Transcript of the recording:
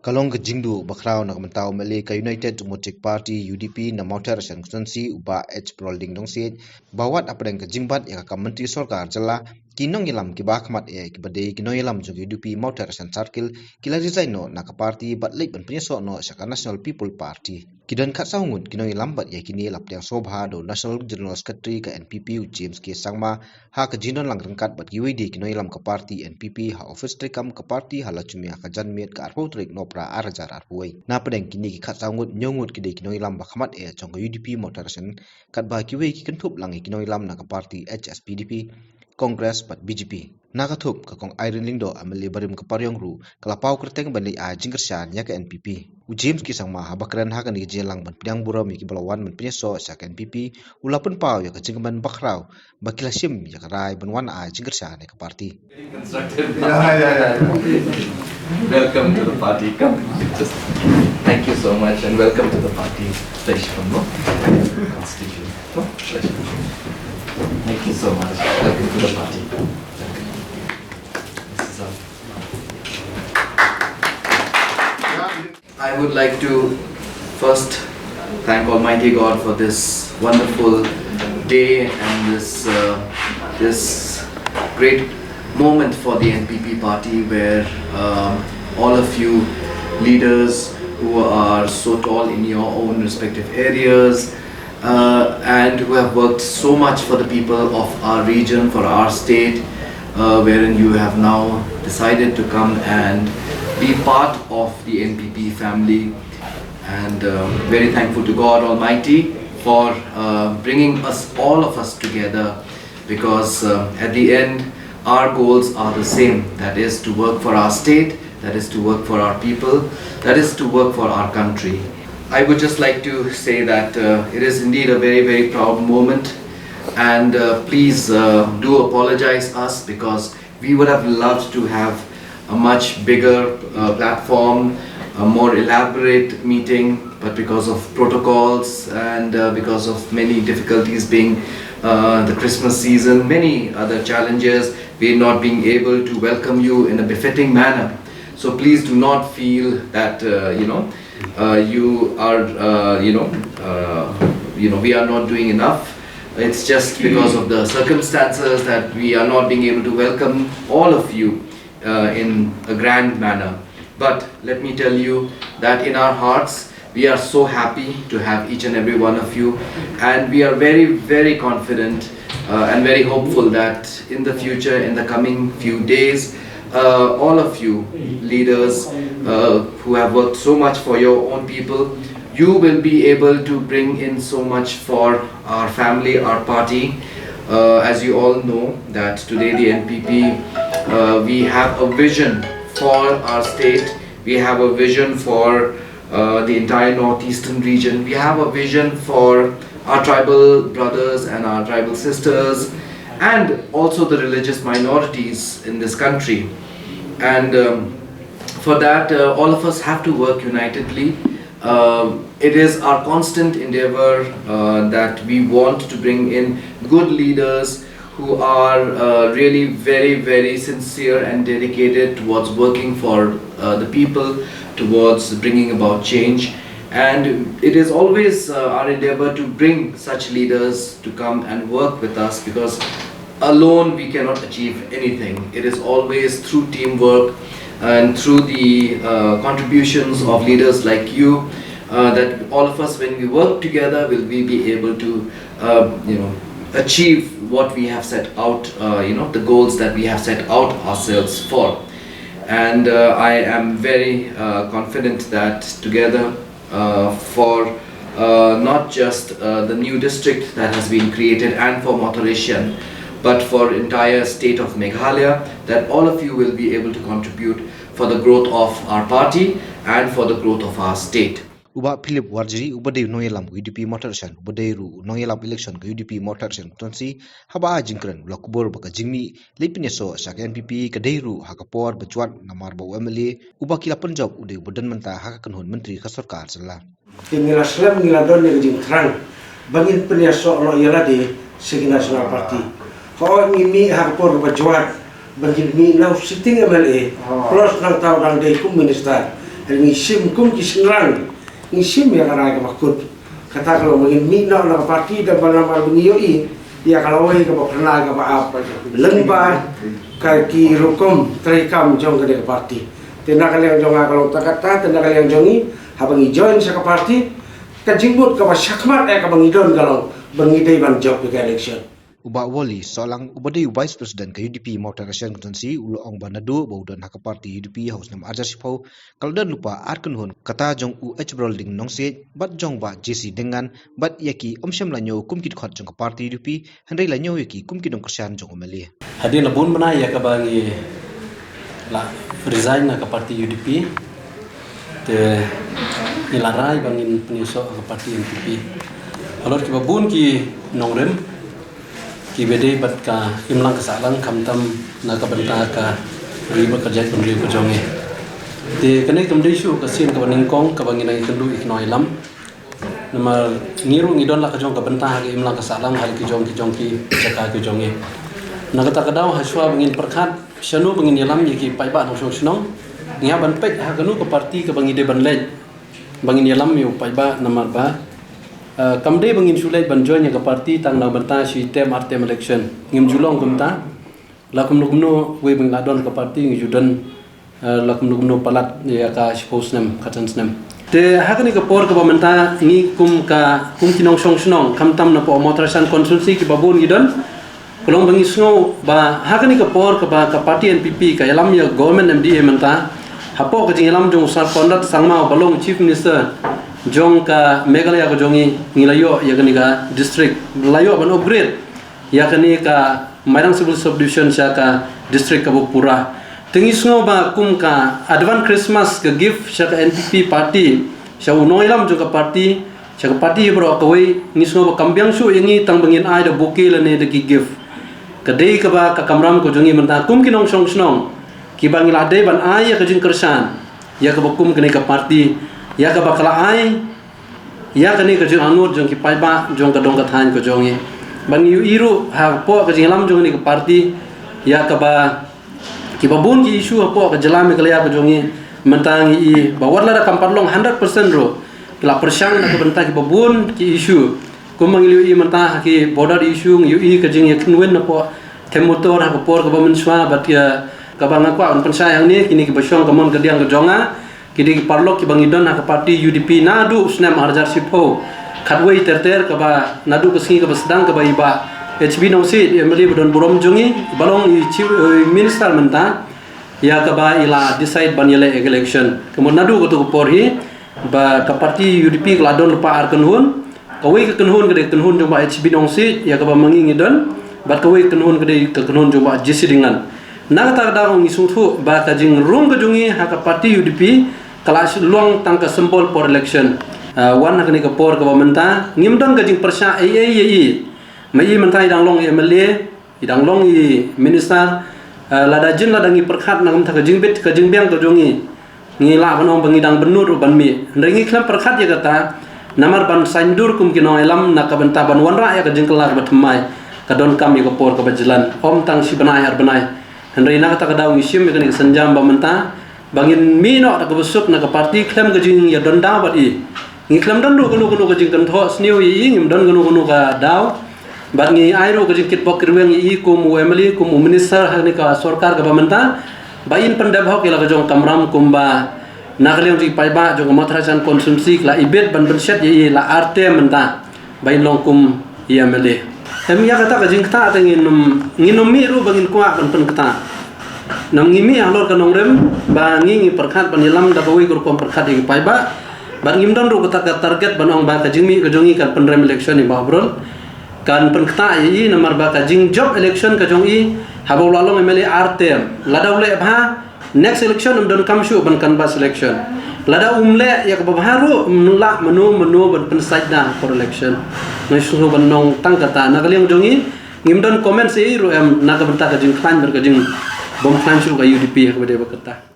Kalong ke jingdu bakrau nak mentau Malaysia United Democratic Party UDP na Mauter Constituency uba H Prolding dongsit bawat apeng ke jingbat ya ka menteri sorkar jela kinong ilam ki bakmat ya ki bade kinong ilam jog UDP Mauter Circle kila design no nak party bat lek ban penyeso no Saka National People Party kidan khat saungut kinong ilam bat ya kini lap yang sobha do National General Secretary ka NPP James K Sangma ha ka jinon lang rengkat bat giwidi kinong ilam ka party NPP ha office trekam ka party hala chumia ka janmet ka arpo trek no pra arajar arpuai na pedeng kini ki khat sangut nyongut ki de kinoi lam bakhamat e chong UDP moderation kat ba ki we ki kentup lang kinoi lam na ka party HSPDP Congress pat BJP na ka thup ka kong Irene Lingdo amali barim ka paryong ru kala pau kerteng bani a jingershan ya ka NPP u James ki sang ma bakran ha ka ni jelang ban pidang buro mi ki balawan ban pinyeso sa ka NPP ulapun pau ya ka jingban bakrau bakila sim ya ka rai ban wan a jingershan ka party Welcome to the party. Come, just thank you so much and welcome to the party. Pleasure, no? Constitution. No? Pleasure. Thank you so much. Welcome to the party. This is I would like to first thank Almighty God for this wonderful day and this great moment for the NPP party where all of you leaders who are so tall in your own respective areas and who have worked so much for the people of our region, for our state, wherein you have now decided to come and be part of the NPP family, and very thankful to God Almighty for bringing us, all of us together, because at the end our goals are the same, that is to work for our state, that is to work for our people, that is to work for our country. I would just like to say that it is indeed a very, very proud moment, and please do apologize us, because we would have loved to have a much bigger platform, a more elaborate meeting, but because of protocols and because of many difficulties being the Christmas season, many other challenges, we're not being able to welcome you in a befitting manner. So please do not feel that you are we are not doing enough. It's just because of the circumstances that we are not being able to welcome all of you in a grand manner. But let me tell you that in our hearts we are so happy to have each and every one of you, and we are very, very confident and very hopeful that in the future, in the coming few days, all of you leaders who have worked so much for your own people, you will be able to bring in so much for our family, our party. As you all know that today the NPP, we have a vision for our state, we have a vision for the entire northeastern region, we have a vision for our tribal brothers and our tribal sisters, and also the religious minorities in this country. And for that, all of us have to work unitedly. It is our constant endeavor that we want to bring in good leaders who are really very, very sincere and dedicated towards working for the people, towards bringing about change. And it is always our endeavor to bring such leaders to come and work with us, because alone we cannot achieve anything. It is always through teamwork and through the contributions of leaders like you that all of us, when we work together, will we be able to achieve what we have set out, the goals that we have set out ourselves for. And I am very confident that together for not just the new district that has been created and for Mauthausen, but for entire state of Meghalaya, that all of you will be able to contribute for the growth of our party and for the growth of our state. Uba Philip Warjiri ubade noyelam UDP Mauthausen ubade ru noyelam election UDP Mauthausen tonsi haba jingkran lakubor baka jingmi lepineso sak NPP kadeiru hakapor bacuat namar ba MLA uba kila Punjab ude budan menta hakakanhon menteri ka sarkar sala ngila slam ngila don ne jing trang bangin penyaso lo yala de Segi National Party ho ngimi hakapor bacuat bangin mi now sitting MLA plus nang taw dang de ku minister ngi sim kum ki singrang ngi sim ya karai ka makut kata kalau mungkin mina na parti da banamar bengiyoi ya kalau oi ka pernah ka apa lengba ka ki rukum trikam jong ka parti tena kalian jong kalau takata tena kalian jongi habangi join sa ka parti ka jingbut ka syakmat ka bangidon kalau bangidai ban job ka election Uba Wali seorang ubadi Vice President ke UDP Mautar Asian Constituency Uluong Banadu baudan hak parti UDP House Nam Ajar Sipau kalau dan lupa arkun hun kata jong UH Brolding nongse bat jong ba JC dengan bat yaki omsyam lanyo kumkit khot jong ke parti UDP Henry lanyo yaki kumkit dong kersian jong Omeli hadir labun mana ya ke bangi la resign na ke parti UDP te ilarai bangin penyusok ke parti UDP kalau kita bun ki nongrem ki bede bat ka imlang kesalang kamtam na ka benta ka riba kerja pendiri pejonge te kene kemde isu kasin ka baningkong ka bangin nang kendu iknoi lam nama ngiru ngidon la ka jong ka benta ka imlang kesalang hal ki jong ki jaka ki jonge na kata kadau haswa bangin perkhat syanu bangin yalam yaki paiba no snong ngia ban pek ha kanu ka parti ka bangin de ban lej bangin yalam yu paiba namar ba kamde bangin sulai banjoin yang ke parti tang na banta si tem artem election ngim julong kumta lakum nukumno we bang ladon ke parti ngi judan lakum nukumno palat ya ka sposnem katansnem te hakani ke por ke bamenta ngi kum kinong song snong kamtam na po motrasan konsulsi ki babun gidon kolong bangi sngo ba hakani ke por ke ba ka parti NPP ka yalam ya government MDA menta hapo ke jingalam jong sar pondat sangma balong chief minister jong ka Meghalaya ko jongi ngilayo ya kani ka district layo ban upgrade ya kani ka Mairang civil subdivision sya ka district ka Bopura tingis ngo ba kum ka advance Christmas ka gift sya ka NPP party sya unoilam jong ka party sya ka party bro ka wei ngis ngo ba kambyang su yangi tang bangin ai da bouquet la ne de ki gift ka dei ka ba ka kamram ko jongi menta kum kinong song snong ki bangil ade ban ai ya ka jing kersan ya ka kum kani ka party ya ka bakala ai ya kani ka jong angur jong ki paiba jong ka dong ka than ko jongi bang yu iru ha po ka jinglam jong ni ka parti ya ka ba ki babun ki isu po ka jalam ka ya ka jongi mentang i bawar la kam parlong 100% ro la persang na ka benta ki babun ki isu ko mangilu i menta ki border isu yu i ka jing ya knwen na po temotor ha ka por ka ba menswa bat ya ka ba ngakwa on pensai yang ni kini ki basyong ka mon ka diang ka jonga kini parlok ki bangidon na ka parti UDP nadu usnam Ajar Sipau khatwei terter ka ba nadu ka singi ka sedang ka ba iba HB nosi emeli bodon borom jongi balong i chief minister menta ya ka ba ila decide banyele election kemon nadu ka tu porhi ba ka parti UDP ladon lupa arkenhun kawei ka kenhun ka kenhun jomba HB nosi ya ka ba mangingidon ba kawei kenhun ka kenhun jomba jisi dengan na ta da ngong isungthu ba ka jing rung ka jongi ha ka parti UDP kelas luang tangka sempol por election wan kini ke por ke bamenta ngimdang gajing persya mai mentai dang long MLA idang long i minister lada jin lada ngi perkhat nang ta gajing bet gajing biang ke jongi ngila banong bangidang benur ban mi ndangi klam perkhat ya kata namar ban sandur kum kino elam na ka benta ban wanra ya gajing kelar batmai kadon kam ke por ke bajalan om tang si benai har benai hendai na kata kadaw ngisim ya kini senjam bamenta bangin mino nak besuk nak parti klaim gajing ya don daw bat i ngi klaim don gunu gajing kan tho sniu i ngim don gunu ka daw bat ngi airo gajing kit bok kirweng i kum emeli kum minister hani ka sarkar ka bamenta bain pendab hok ila gajong kamram kumba nagleng di paiba jong matrasan konsumsi la ibet ban benset i la arte menta bain long kum i emeli em ya kata gajing ta tengin nginum mi ru bangin kwa ban pen kata nam ngimi alor kanong rem ba ngi perkhat banyelam da bawi kur kom perkhat ing paiba ban ngimdon ru kata target banong ba ka jingmi ka jongi kan penrem election ni babrol kan penkta yi namar ba ka jing job election ka jongi habau lalong MLA artem ladaw le bha next election don kam shu ban kan ba selection lada umle ya ka baharu mla menu ban pensajda for election ngai su banong tang kata na kaliang jongi ngimdon comment si ru em na ka benta ka jing klan ber ka jing bom klan su ka UDP ka bede bakata